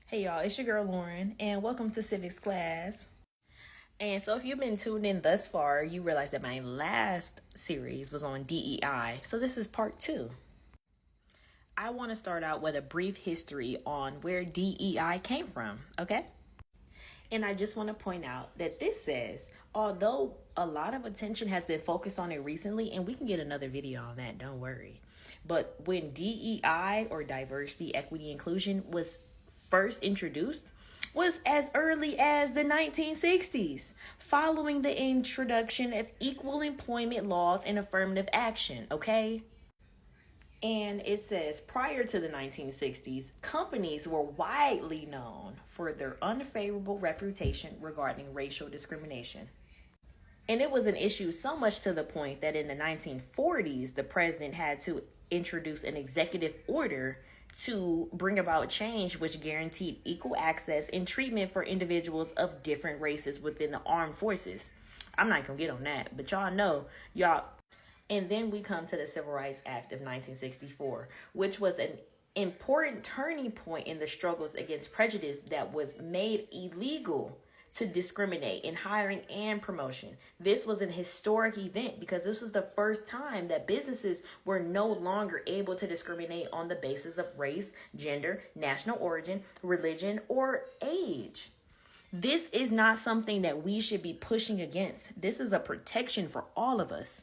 Hey y'all, it's your girl Lauren, and welcome to Civics class. And so, if you've been tuned in thus far, you realize that my last series was on DEI. So, this is part 2. I want to start out with a brief history on where DEI came from, okay? And I just want to point out that this says, although a lot of attention has been focused on it recently, and we can get another video on that, don't worry. But when DEI, or diversity, equity, inclusion, was first introduced, was as early as the 1960s, following the introduction of equal employment laws and affirmative action, okay? And it says, prior to the 1960s, companies were widely known for their unfavorable reputation regarding racial discrimination. And it was an issue so much to the point that in the 1940s, the president had to introduce an executive order to bring about change which guaranteed equal access and treatment for individuals of different races within the armed forces. I'm not gonna get on that, but y'all know, y'all. And then we come to the Civil Rights Act of 1964, which was an important turning point in the struggles against prejudice that was made illegal to discriminate in hiring and promotion. This was an historic event because this was the first time that businesses were no longer able to discriminate on the basis of race, gender, national origin, religion, or age. This is not something that we should be pushing against. This is a protection for all of us.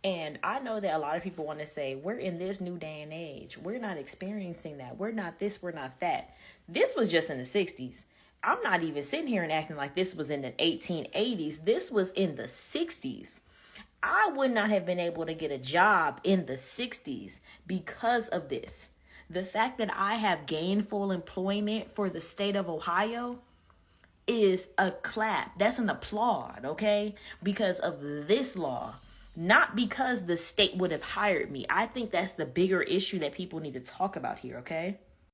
And I know that a lot of people want to say, we're in this new day and age. We're not experiencing that. We're not this, we're not that. This was just in the 60s. I'm not even sitting here and acting like this was in the 1880s. This was in the 60s. I would not have been able to get a job in the 60s because of this. The fact that I have gainful employment for the state of Ohio is a clap. That's an applaud, okay? Because of this law. Not because the state would have hired me. I think that's the bigger issue that people need to talk about here, okay?